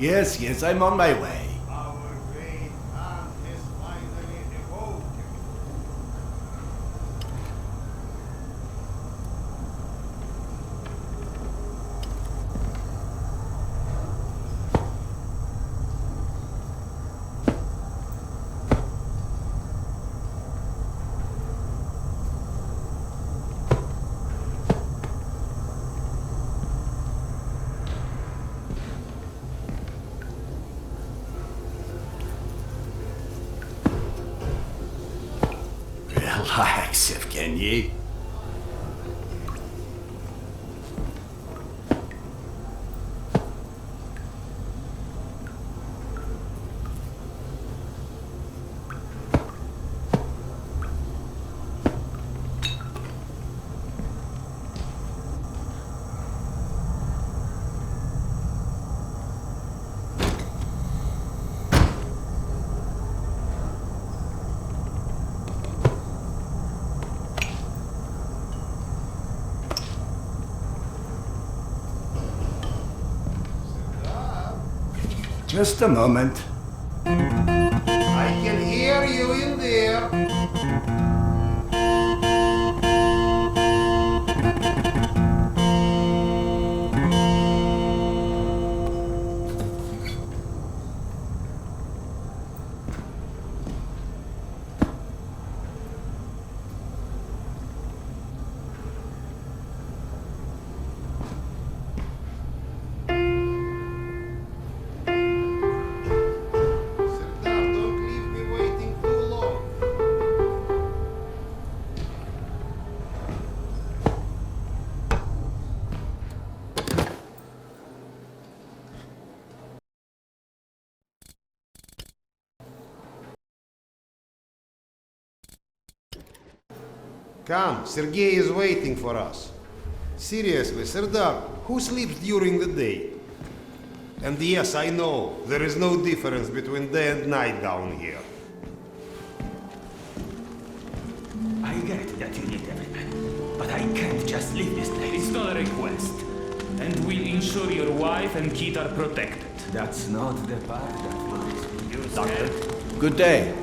Yes, yes, I'm on my way. Our great Khan has finally awoken. Relax, Evgeny. Just a moment. I can hear you in there. Serdar, don't leave me waiting too long. Come, Sergei is waiting for us. Seriously, Serdar, who sleeps during the day? And yes, I know, there is no difference between day and night down here. I get that you need everything, but I can't just leave this place. It's not a request. And we'll ensure your wife and kid are protected. That's not the part that worries me. You Doctor, said good day.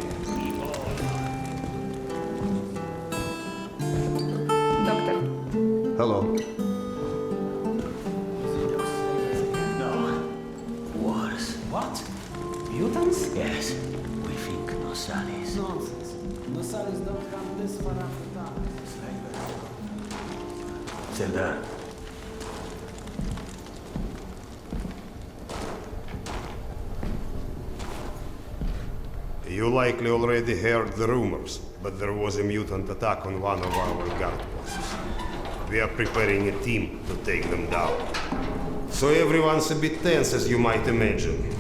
Doctor, Hello. No. Worse. what? Mutants? Yes. We think Nosalis. Nonsense. Nosalis don't come this far after dark. Serdar. You likely already heard the rumors, but there was a mutant attack on one of our guard posts. We are preparing a team to take them down. So everyone's a bit tense, as you might imagine.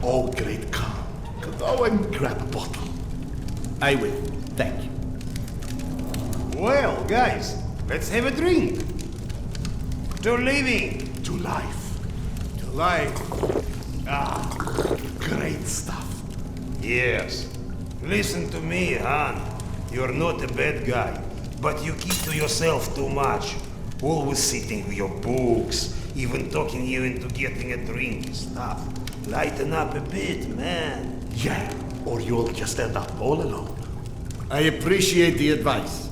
Oh, great Khan. Go and grab a bottle. I will. Thank you. Well, guys, let's have a drink. To living. To life. To life. Ah, great stuff. Yes. Listen to me, Han. You're not a bad guy, but you keep to yourself too much. Always sitting with your books, even talking you into getting a drink and stuff. Lighten up a bit, man. Yeah, or you'll just end up all alone. I appreciate the advice.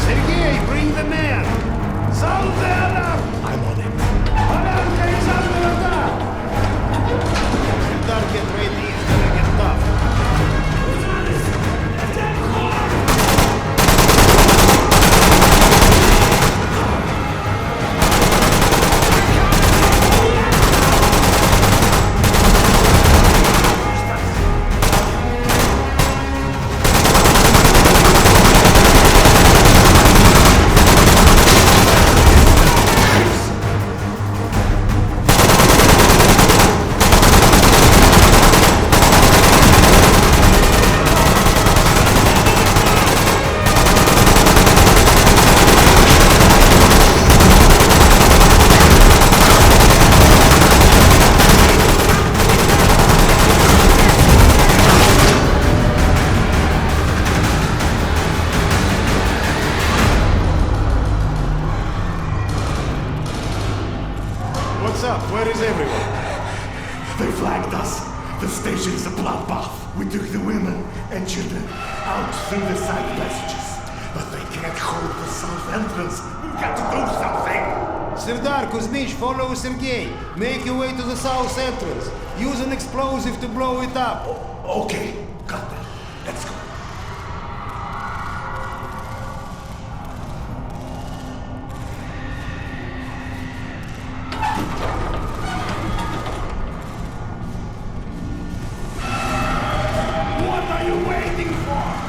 Sergei, bring the man! Sound the alarm! I'm on it. Alarm is under attack! Serdar, get ready, it's gonna get tough. What's up? Where is everyone? They flagged us. The station is a bloodbath. We took the women and children out through the side passages. But they can't hold the south entrance. We've got to do something. Serdar, Kuznich, follow Sergei. Make your way to the south entrance. Use an explosive to blow it up. Okay, got that. Let's go. What are you waiting for?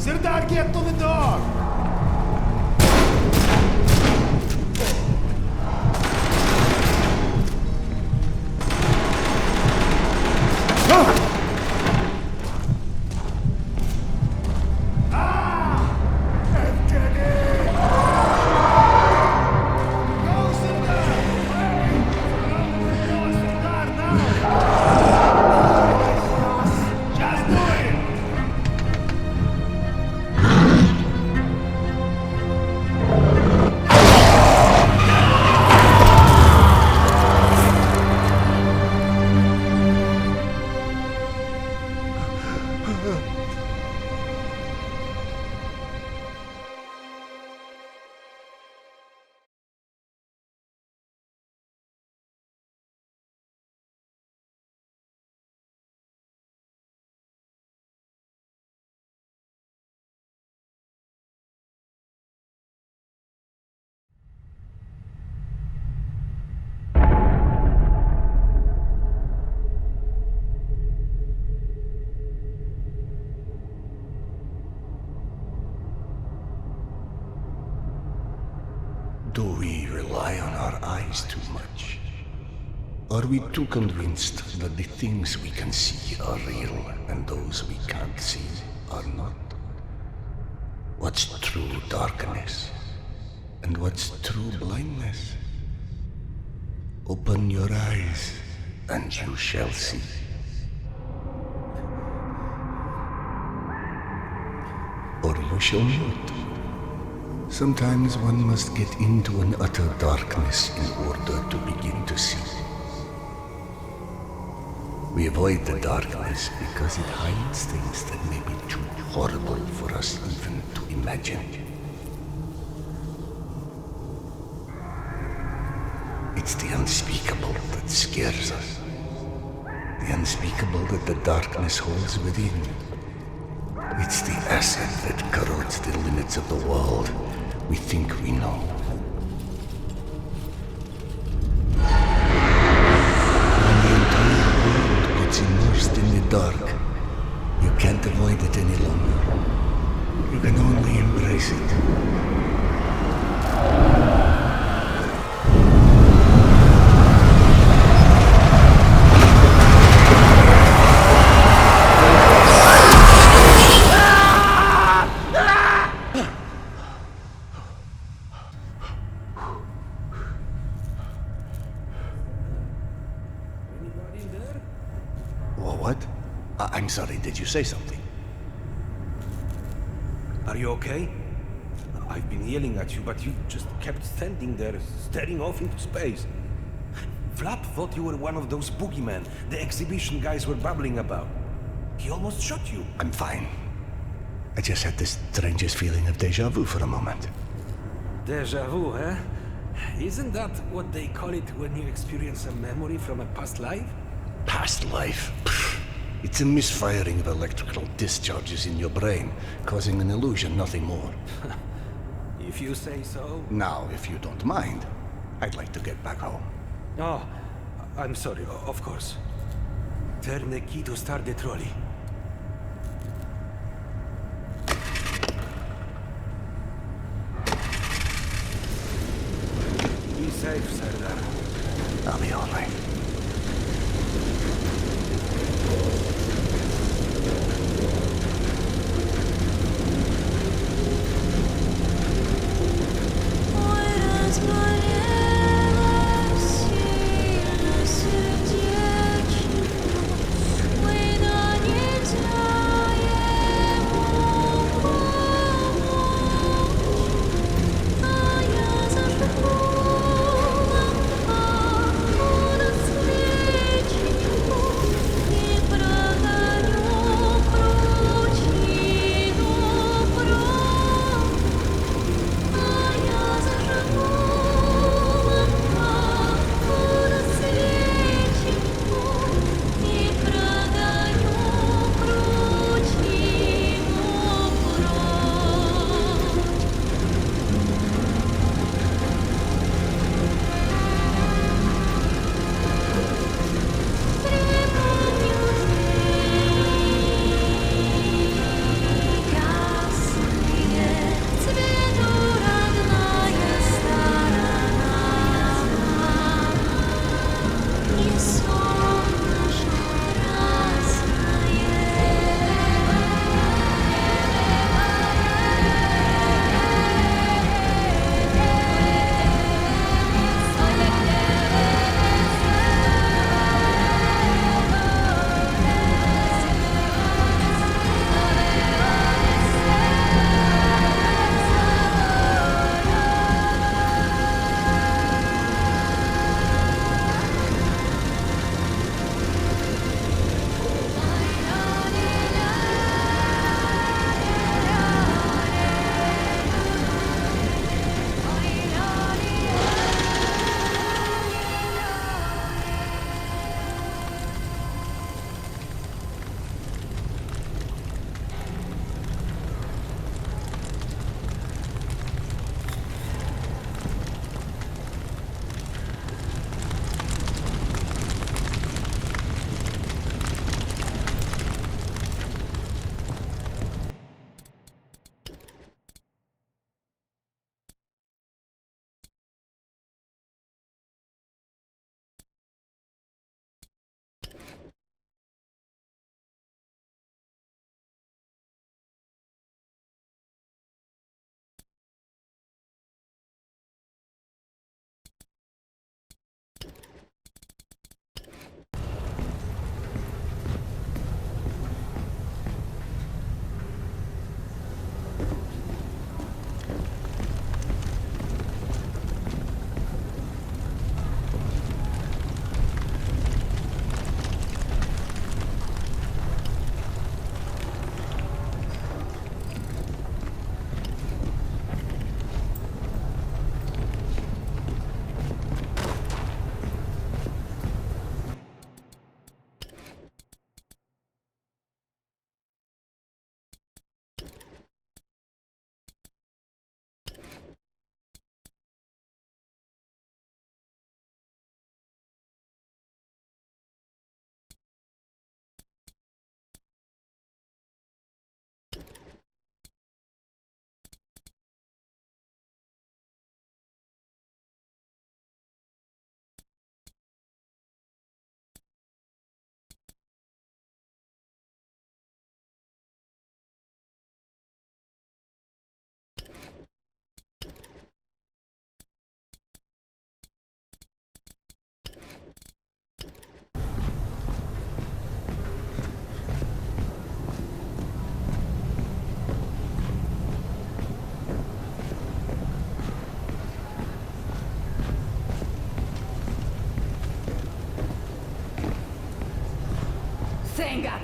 Serdar, get to the door! Do we rely on our eyes too much? Are we too convinced that the things we can see are real and those we can't see are not? What's true darkness and what's true blindness? Open your eyes and you shall see. Or you shall not. Sometimes one must get into an utter darkness in order to begin to see. We avoid the darkness because it hides things that may be too horrible for us even to imagine. It's the unspeakable that scares us. The unspeakable that the darkness holds within. It's the acid that corrodes the limits of the world we think we know. When the entire world gets immersed in the dark, you can't avoid it any longer. You can only embrace it. What? I'm sorry, did you say something? Are you okay? I've been yelling at you, but you just kept standing there, staring off into space. Flap thought you were one of those boogeymen the exhibition guys were babbling about. He almost shot you. I'm fine. I just had this strangest feeling of deja vu for a moment. Deja vu, eh? Isn't that what they call it when you experience a memory from a past life? Past life? Pfft. It's a misfiring of electrical discharges in your brain, causing an illusion, nothing more. If you say so. Now, if you don't mind, I'd like to get back home. Oh, I'm sorry, of course. Turn the key to start the trolley. Be safe, Sardar. I'll be all right.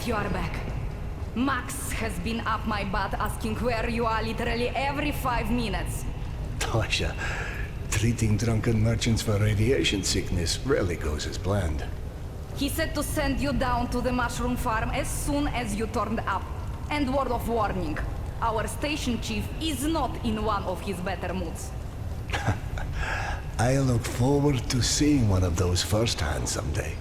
you are back. Max has been up my butt asking where you are literally every 5 minutes. Tasha, treating drunken merchants for radiation sickness rarely goes as planned. He said to send you down to the mushroom farm as soon as you turned up. And word of warning, our station chief is not in one of his better moods. I look forward to seeing one of those firsthand someday.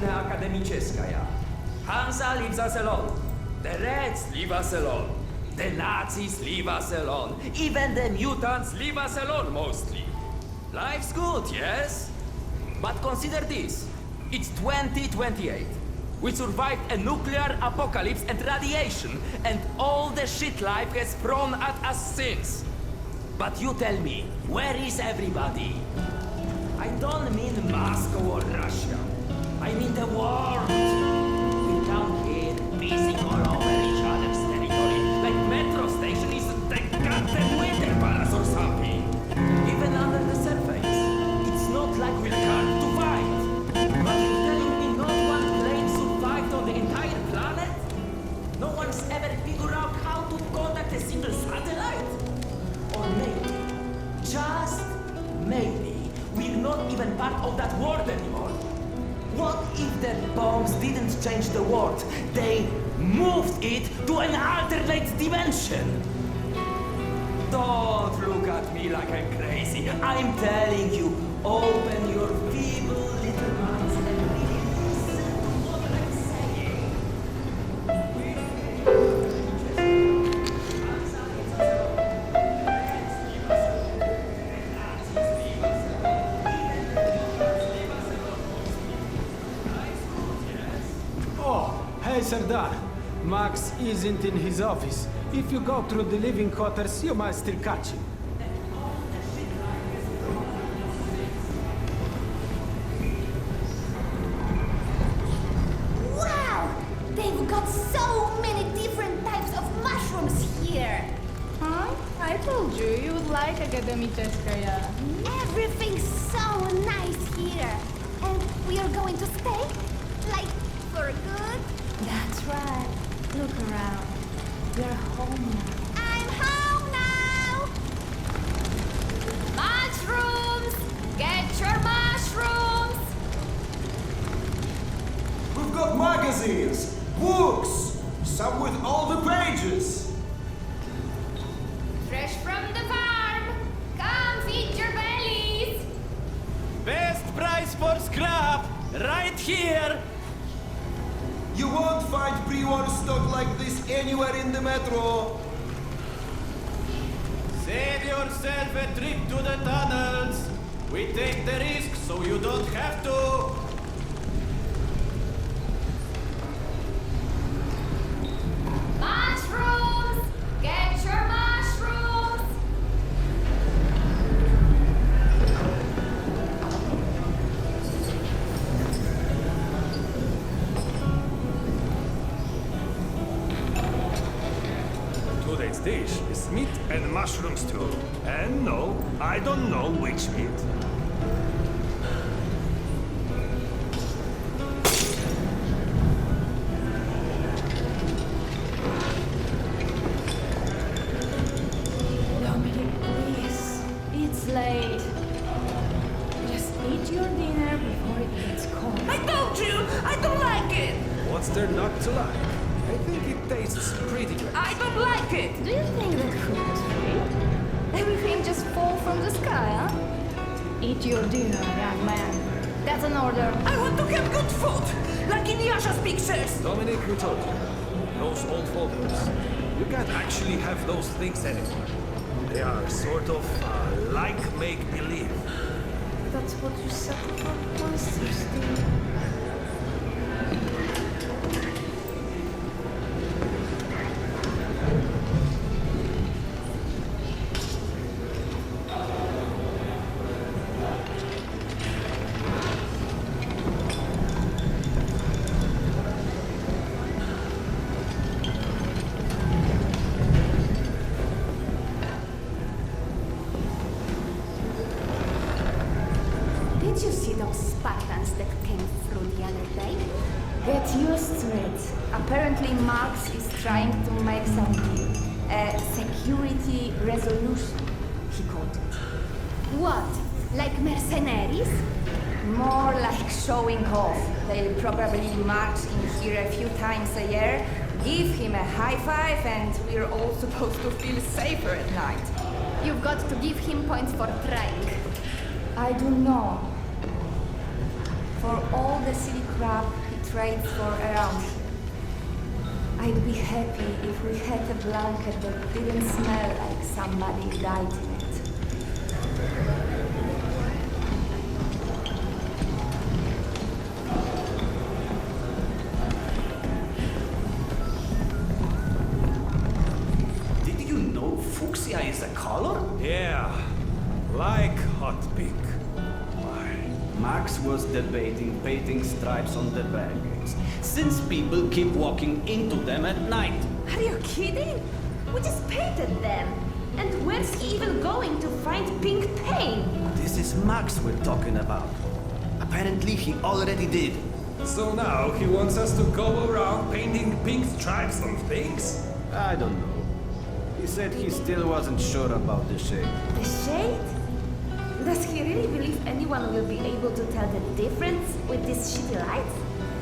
Akademiczeskaya. Hansa leaves us alone. The Reds leave us alone. The Nazis leave us alone. Even the mutants leave us alone, mostly. Life's good, yes? But consider this. It's 2028. We survived a nuclear apocalypse and radiation, and all the shit life has thrown at us since. But you tell me, where is everybody? I don't mean Moscow or Russia. I mean the world. We're down here, pissing all over each other's territory, like metro station is the goddamn Winter Palace or something. Even under the surface, it's not like we're carved to fight. But you're telling me not one claims to fight on the entire planet? No one's ever figured out how to contact a single satellite? Or maybe, just maybe, we're not even part of that world anymore. What if the bombs didn't change the world? They moved it to an alternate dimension! Don't look at me like I'm crazy. I'm telling you, open your feeble little minds and really listen to what I'm saying. Hey, Sardar. Max isn't in his office. If you go through the living quarters, you might still catch him. Wow! They've got so many different types of mushrooms here. Huh? I told you, you would like Akademiczeskaya. Everything's so nice here. And we are going to stay? Like, for good? That's right. Look around. We're home now. I'm home now! Mushrooms! Get your mushrooms! We've got magazines, books, some with all the pages. Fresh from the farm! Come feed your bellies! Best price for scrap, right here! You won't find pre-war stock like this anywhere in the metro. Save yourself a trip to the tunnels. We take the risk so you don't have to. Mushrooms! Get your mushrooms! Today's dish is meat and mushroom stew. And no, I don't know which meat. Dominic, please. It's late. Just eat your dinner before it gets cold. I told you! I don't like it! What's there not to like? I think it tastes pretty good. I don't like it! Do you think that food is free? Everything just fall from the sky, huh? Eat your dinner, young man. That's an order. I want to have good food, like in Yasha's pictures. Dominic, we told you. Those old photos. You can't actually have those things anymore. They are sort of like make-believe. That's what you said about monsters, dear. Did you see those Spartans that came through the other day? Get used to it. Apparently Max is trying to make some deal. A security resolution, he called it. What? Like mercenaries? More like showing off. They'll probably march in here a few times a year, give him a high five, and we're all supposed to feel safer at night. You've got to give him points for trying. I do know. For all the silly crap he trades for around here. I'd be happy if we had a blanket that didn't smell like somebody died in it. Did you know fuchsia is a color? Yeah, like hot pink. Max was debating painting stripes on the barricades, since people keep walking into them at night. Are you kidding? We just painted them. And where's he even going to find pink paint? This is Max we're talking about. Apparently he already did. So now he wants us to go around painting pink stripes on things? I don't know. He said he still wasn't sure about the shade. The shade? Does he really believe anyone will be able to tell the difference with these shitty lights?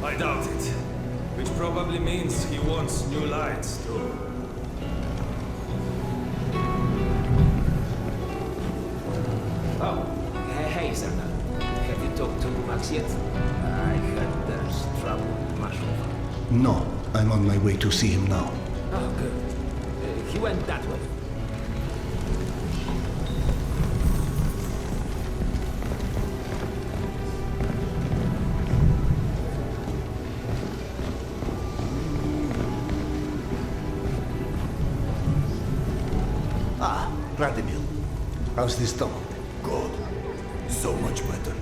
I doubt it. Which probably means he wants new lights too. Oh, hey, Serdar. Have you talked to Max yet? I heard there's trouble with Mushroom Farm. No, I'm on my way to see him now. Oh, good. He went that way. Vladimir, how's this stomach? Good. So much better.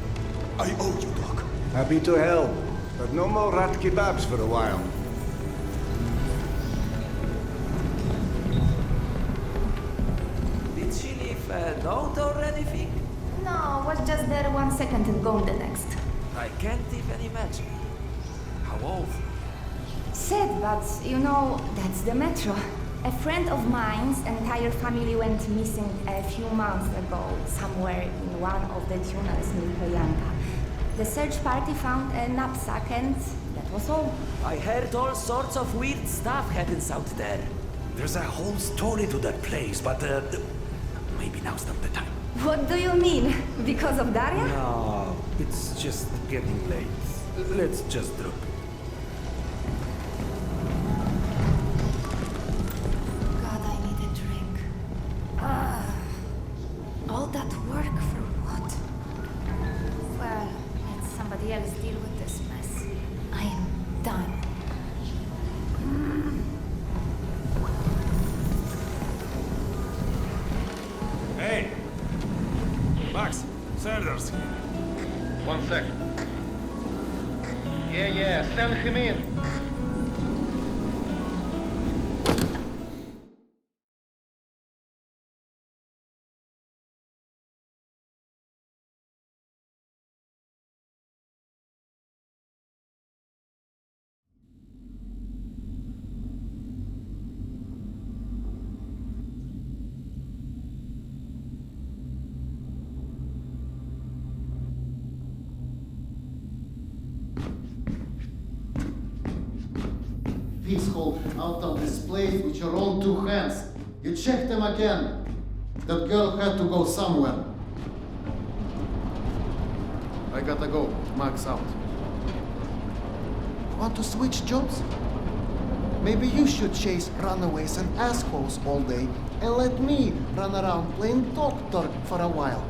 I owe you, Doc. Happy to help, but no more rat kebabs for a while. Did she leave a note or anything? No, was just there 1 second and gone the next. I can't even imagine. How old? Sad, but you know, that's the metro. A friend of mine's entire family went missing a few months ago, somewhere in one of the tunnels near Poyanka. The search party found a knapsack and that was all. I heard all sorts of weird stuff happens out there. There's a whole story to that place, but maybe now's not the time. What do you mean? Because of Daria? No, it's just getting late. Let's just drop it. God, I need a drink. All that work for what? Well, let somebody else deal with this mess. I am done. Hey! Max, Serdar's here. 1 second. Yeah, send him in. Please hold out of this place with your own 2 hands. You check them again. That girl had to go somewhere. I gotta go. Max out. Want to switch jobs? Maybe you should chase runaways and assholes all day and let me run around playing doctor for a while.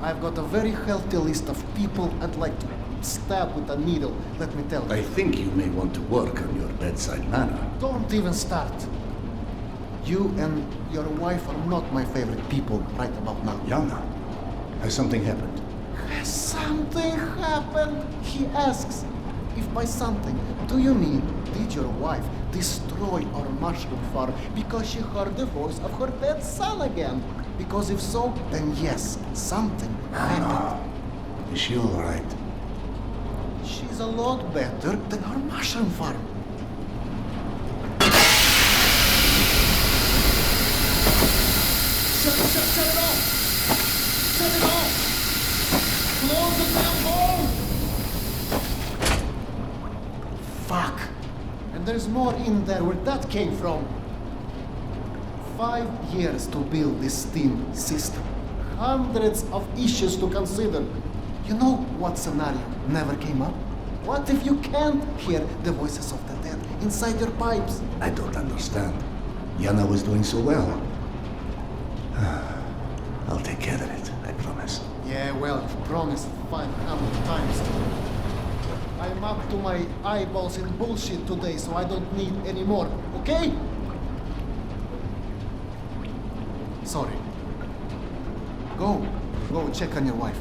I've got a very healthy list of people I'd like to stab with a needle, let me tell you. I think you may want to work on your bedside manner. Don't even start. You and your wife are not my favorite people right about now. Yana, has something happened? Has something happened? He asks. If by something, do you mean did your wife destroy our mushroom farm because she heard the voice of her dead son again? Because if so, then yes, something happened. Is she all right? She's a lot better than her mushroom farm. Shut it off! Shut it off! Close the damn door! Fuck! And there's more in there where that came from. 5 years to build this steam system. Hundreds of issues to consider. You know what scenario never came up? What if you can't hear the voices of the dead inside your pipes? I don't understand. Yana was doing so well. I'll take care of it, I promise. Yeah, well, promised 500 times. I'm up to my eyeballs in bullshit today, so I don't need any more, okay? Sorry. Go check on your wife.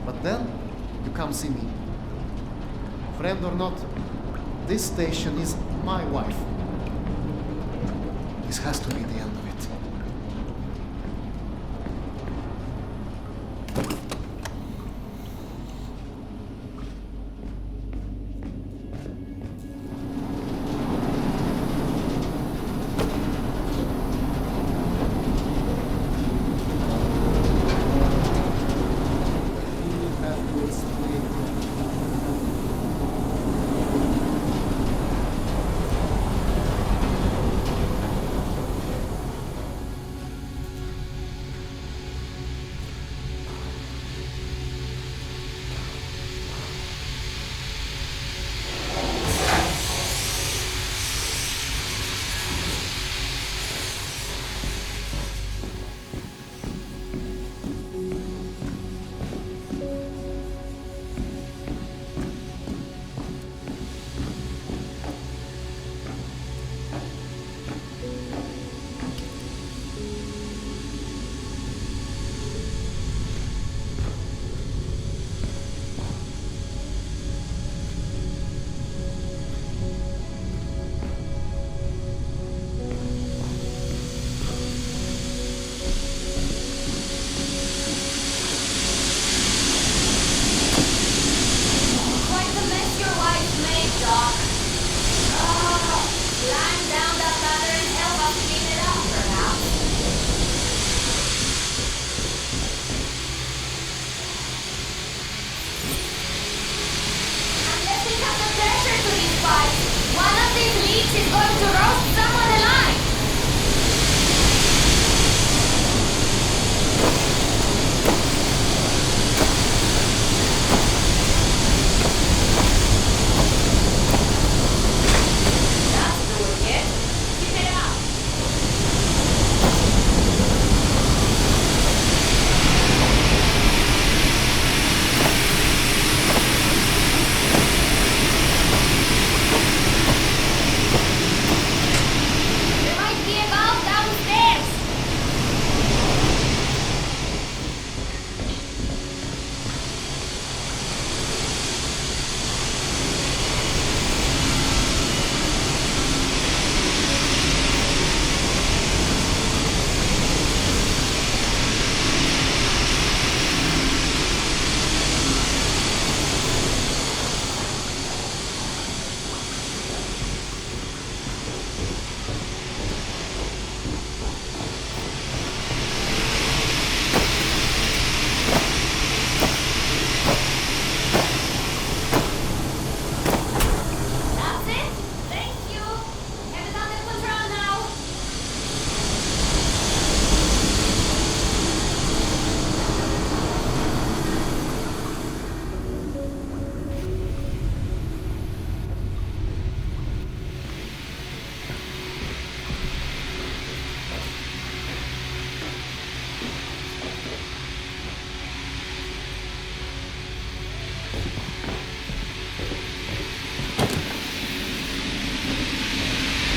But then, you come see me. Friend or not, this station is my wife. This has to be the end of it.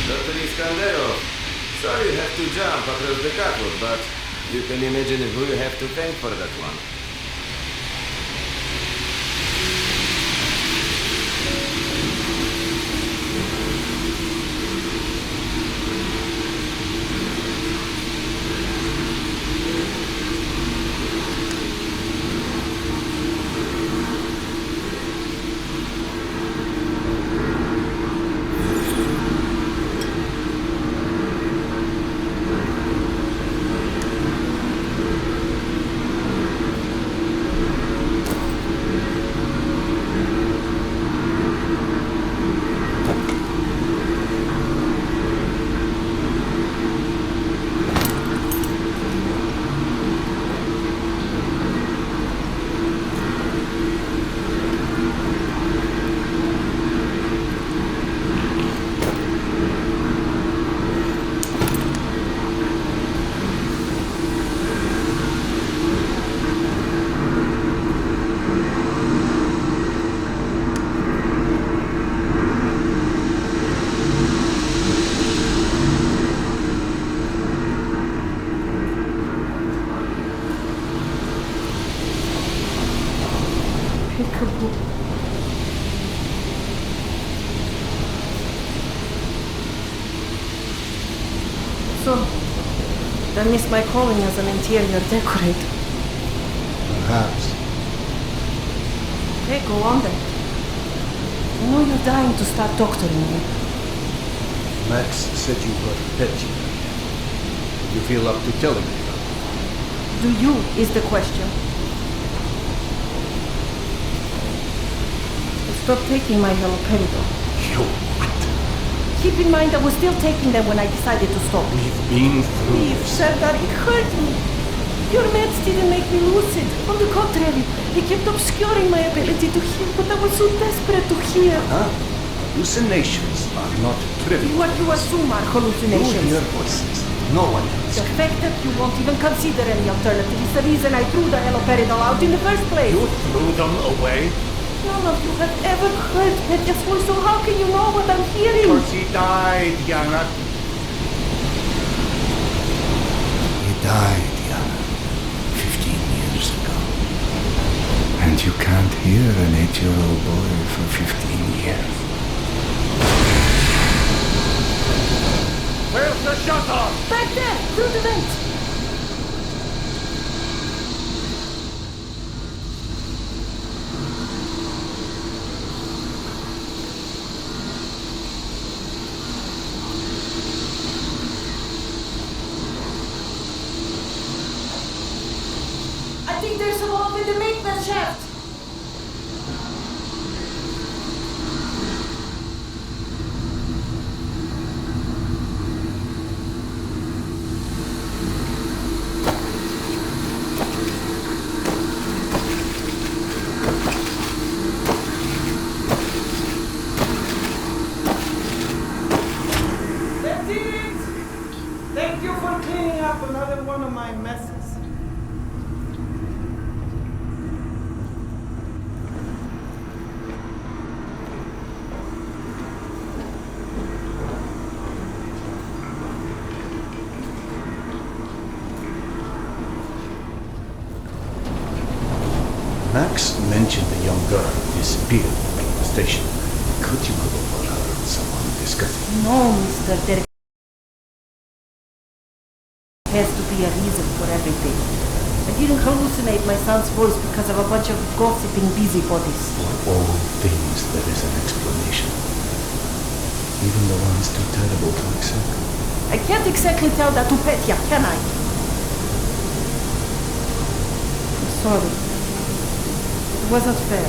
Dr. Iskanderov, sorry you have to jump across the catwalk, but you can imagine who you have to thank for that one. So, I missed my calling as an interior decorator. Perhaps. Okay, go on then. I know you're dying to start doctoring me. Max said you were petty. You feel up to telling me? Do you, is the question. Stop taking my haloperidol. You what? Keep in mind I was still taking them when I decided to stop. We've been through We've said that it hurt me. Your meds didn't make me lucid. On the contrary, they kept obscuring my ability to hear, but I was so desperate to hear. Huh? Hallucinations are not trivial. What you assume are hallucinations. You hear voices. No one else. The fact that you won't even consider any alternative is the reason I threw the haloperidol out in the first place. You threw them away? None of you have ever heard Petya's voice, so how can you know what I'm hearing? Because he died, Yana. He died, Yana. 15 years ago. And you can't hear an 8-year-old boy for 15 years. Where's the shutter? Back there, through the vent. I think there's a hole in the maintenance shaft. That's it! Thank you for cleaning up another one of my messes. Max mentioned the young girl disappeared from the station. Could you have overheard someone discussing? No, Mr. There has to be a reason for everything. I didn't hallucinate my son's voice because of a bunch of gossiping busybodies. For all things there is an explanation. Even the ones too terrible to accept. I can't exactly tell that to Petya, can I? I'm sorry. It wasn't fair.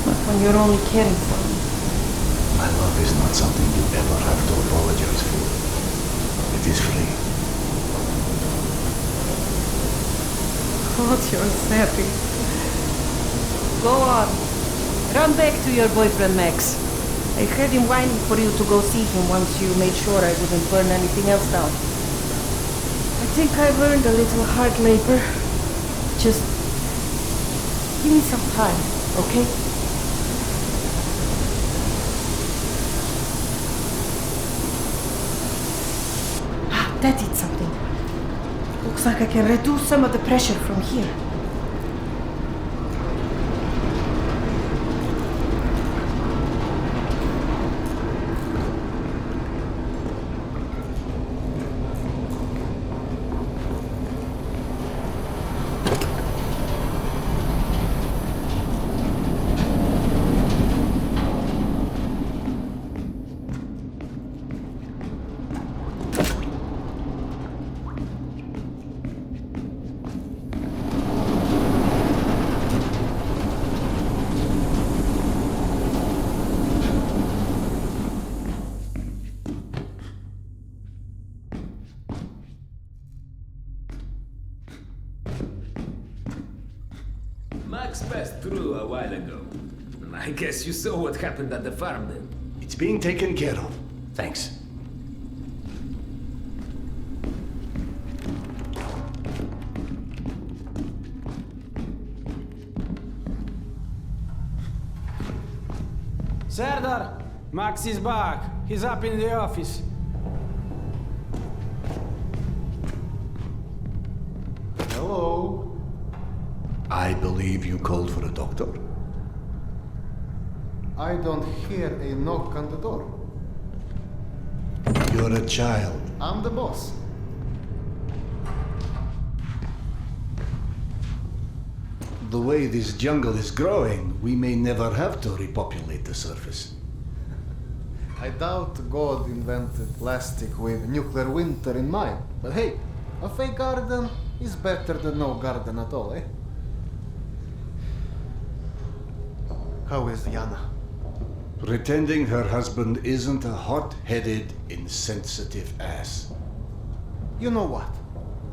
Not when you're only caring for me. My love is not something you ever have to apologize for. It is free. God, you're sappy. Go on. Run back to your boyfriend, Max. I heard him whining for you to go see him once you made sure I wouldn't burn anything else down. I think I've earned a little hard labor. Just give me some time, okay? That did something. Looks like I can reduce some of the pressure from here. Max passed through a while ago. I guess you saw what happened at the farm then. It's being taken care of. Thanks. Serdar! Max is back. He's up in the office. Hello? I believe you called for a doctor. I don't hear a knock on the door. You're a child. I'm the boss. The way this jungle is growing, we may never have to repopulate the surface. I doubt God invented plastic with nuclear winter in mind. But hey, a fake garden is better than no garden at all, eh? How is Yana? Pretending her husband isn't a hot-headed, insensitive ass. You know what?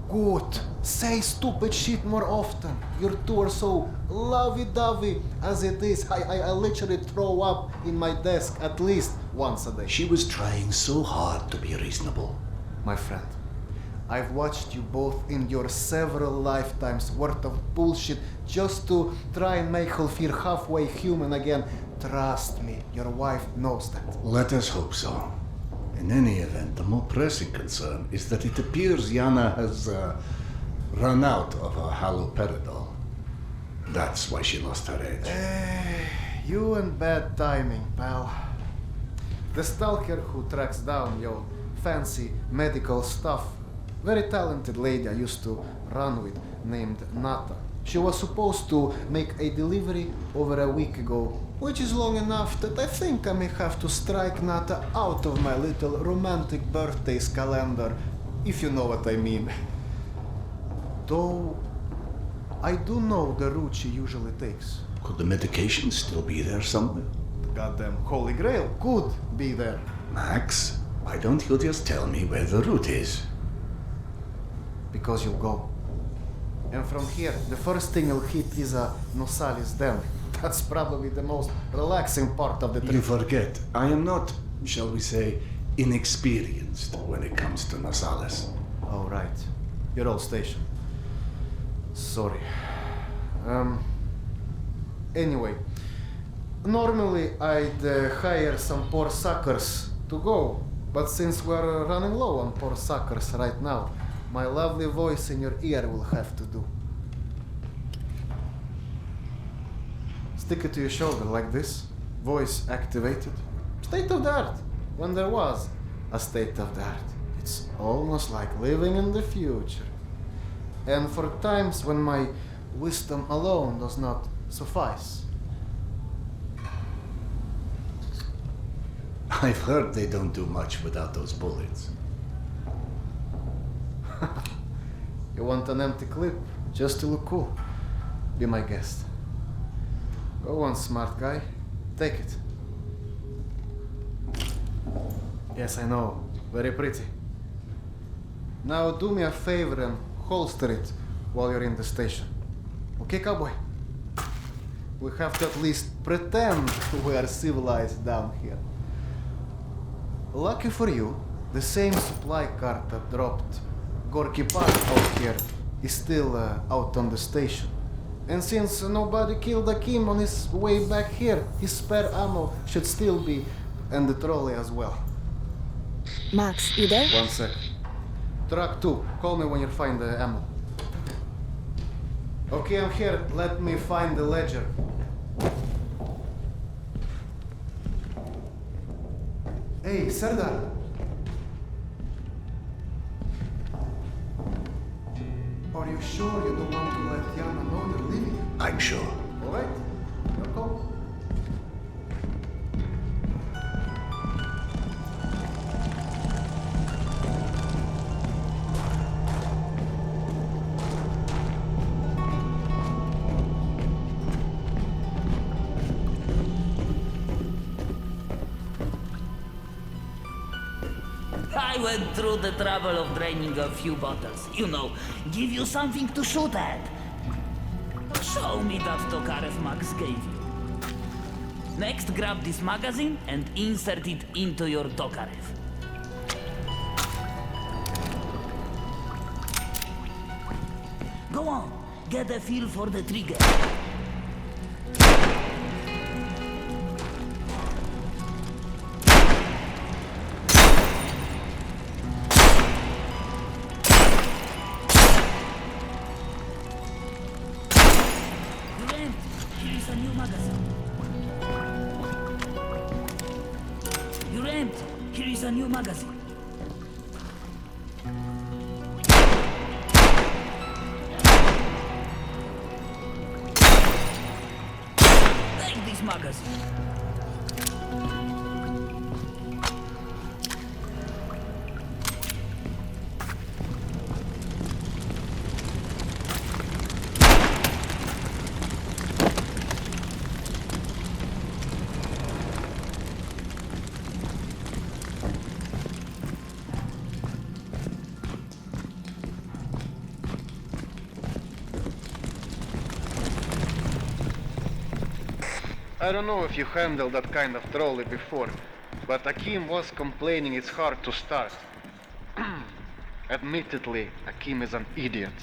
Good. Say stupid shit more often. Your two are so lovey-dovey as it is. I literally throw up in my desk at least once a day. She was trying so hard to be reasonable. My friend, I've watched you both in your several lifetimes worth of bullshit just to try and make her feel halfway human again. Trust me, your wife knows that. Let us hope so. In any event, the more pressing concern is that it appears Yana has run out of her haloperidol. That's why she lost her edge. You and bad timing, pal. The stalker who tracks down your fancy medical stuff, very talented lady I used to run with named Nata. She was supposed to make a delivery over a week ago, which is long enough that I think I may have to strike Nata out of my little romantic birthdays calendar, if you know what I mean. Though, I do know the route she usually takes. Could the medication still be there somewhere? The goddamn Holy Grail could be there. Max, why don't you just tell me where the route is? Because you'll go. And from here, the first thing you'll hit is a Nosalis Den. That's probably the most relaxing part of the trip. You forget, I am not, shall we say, inexperienced when it comes to Nosalis. Oh, right. Your old station. Sorry. Anyway, normally I'd hire some poor suckers to go, but since we're running low on poor suckers right now, my lovely voice in your ear will have to do. Stick it to your shoulder like this, voice activated. State of the art, when there was a state of the art. It's almost like living in the future. And for times when my wisdom alone does not suffice. I've heard they don't do much without those bullets. You want an empty clip just to look cool? Be my guest. Go on, smart guy. Take it. Yes, I know. Very pretty. Now do me a favor and holster it while you're in the station. Okay, cowboy? We have to at least pretend we are civilized down here. Lucky for you, the same supply cart that dropped Gorky Park out here is still out on the station. And since nobody killed Akim on his way back here, his spare ammo should still be, and the trolley as well. Max, you there? One sec. Truck 2, call me when you find the ammo. Okay, I'm here. Let me find the ledger. Hey, Serdar. Are you sure you don't want to let Yana know you're leaving? I'm sure. All right. Your call. I went through the trouble of draining a few bottles. You know, give you something to shoot at. Show me that Tokarev Max gave you. Next, grab this magazine and insert it into your Tokarev. Go on, get a feel for the trigger. Here is a new magazine. Take this magazine. I don't know if you handled that kind of trolley before, but Akim was complaining it's hard to start. Admittedly, Akim is an idiot.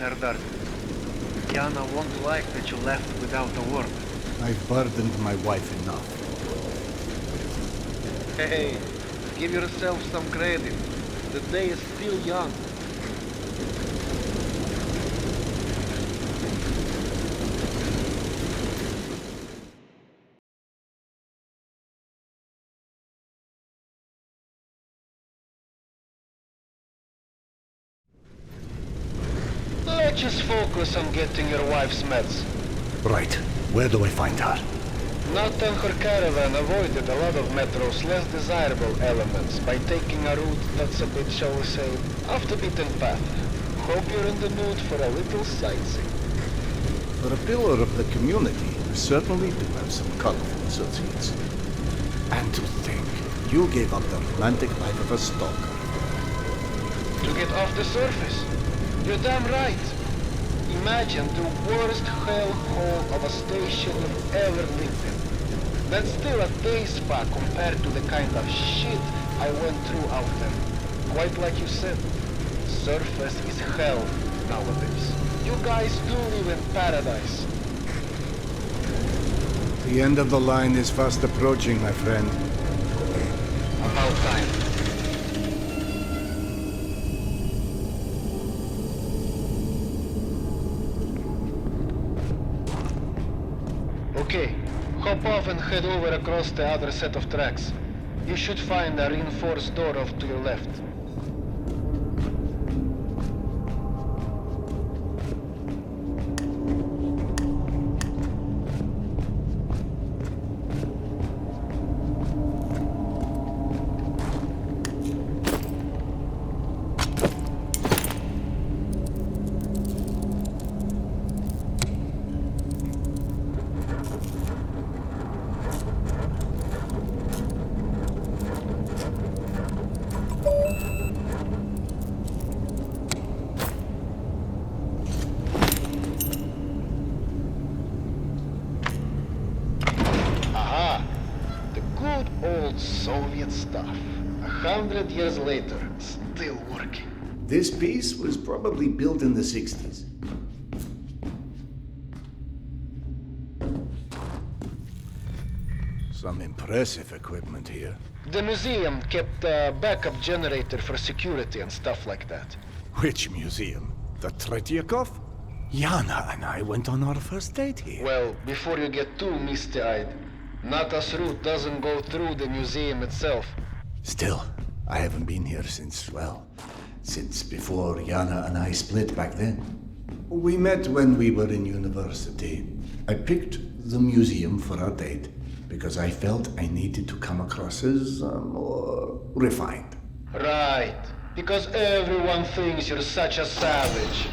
Serdar, Yana won't like that you left without a word. I've burdened my wife enough. Hey, give yourself some credit. The day is still young. Let's just focus on getting your wife's meds. Right. Where do I find her? Nathan her caravan avoided a lot of Metro's less desirable elements by taking a route that's a bit, shall we say, off the beaten path. Hope you're in the mood for a little sightseeing. For a pillar of the community, you certainly do have some colorful associates. And to think, you gave up the romantic life of a stalker. To get off the surface? You're damn right. Imagine the worst hellhole of a station you've ever lived in. That's still a day spa compared to the kind of shit I went through out there. Quite like you said, surface is hell nowadays. You guys do live in paradise. The end of the line is fast approaching, my friend. About time. Okay, hop off and head over across the other set of tracks. You should find a reinforced door off to your left. that stuff. 100 years later, still working. This piece was probably built in the 60s. Some impressive equipment here. The museum kept a backup generator for security and stuff like that. Which museum? The Tretiakov? Yana and I went on our first date here. Well, before you get too misty-eyed, Nata's route doesn't go through the museum itself. Still, I haven't been here since, well, since before Yana and I split back then. We met when we were in university. I picked the museum for our date because I felt I needed to come across as more refined. Right, because everyone thinks you're such a savage.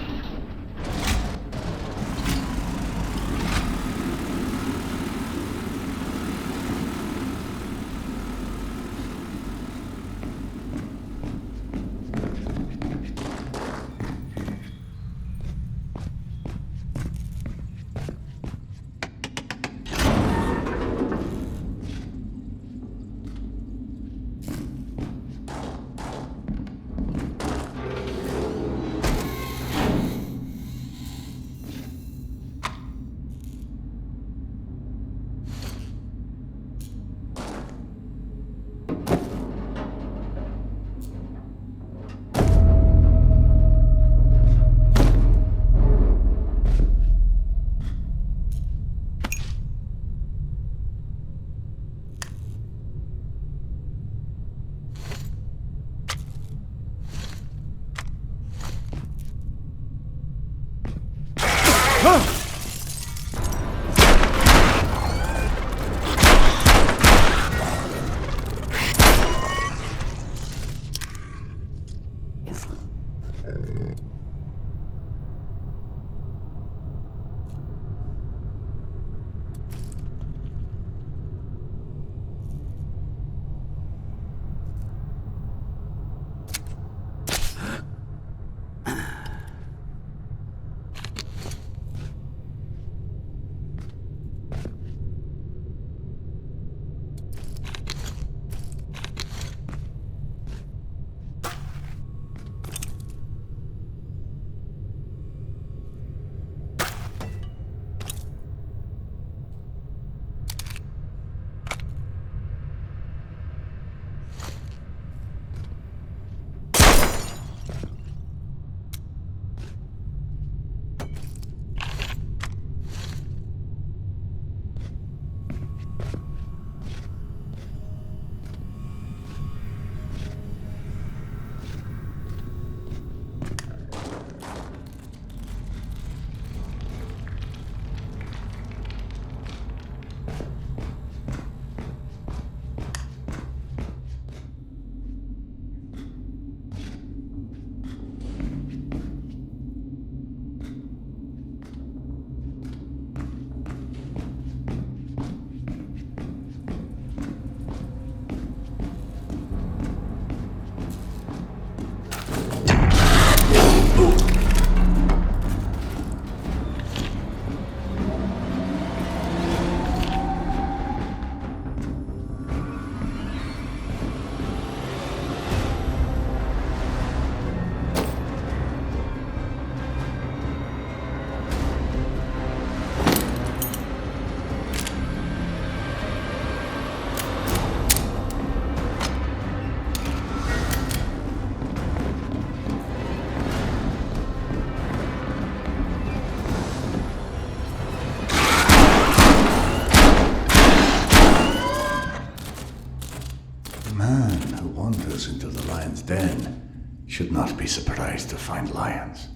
Into the lion's den should not be surprised to find lions.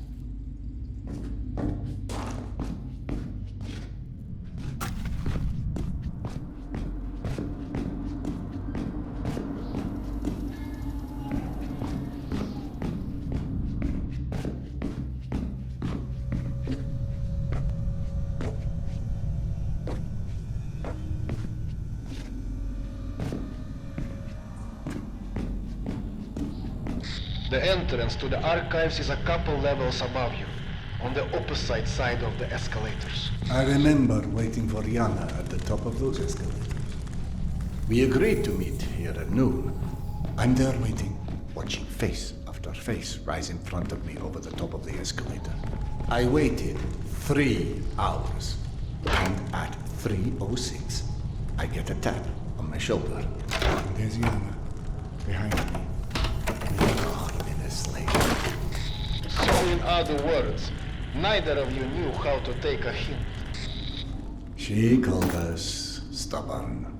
The entrance to the archives is a couple levels above you, on the opposite side of the escalators. I remember waiting for Yana at the top of those escalators. We agreed to meet here at noon. I'm there waiting, watching face after face rise in front of me over the top of the escalator. I waited 3 hours, and at 3:06, I get a tap on my shoulder. There's Yana, behind me. 4 minutes later. So in other words, neither of you knew how to take a hint. She called us stubborn.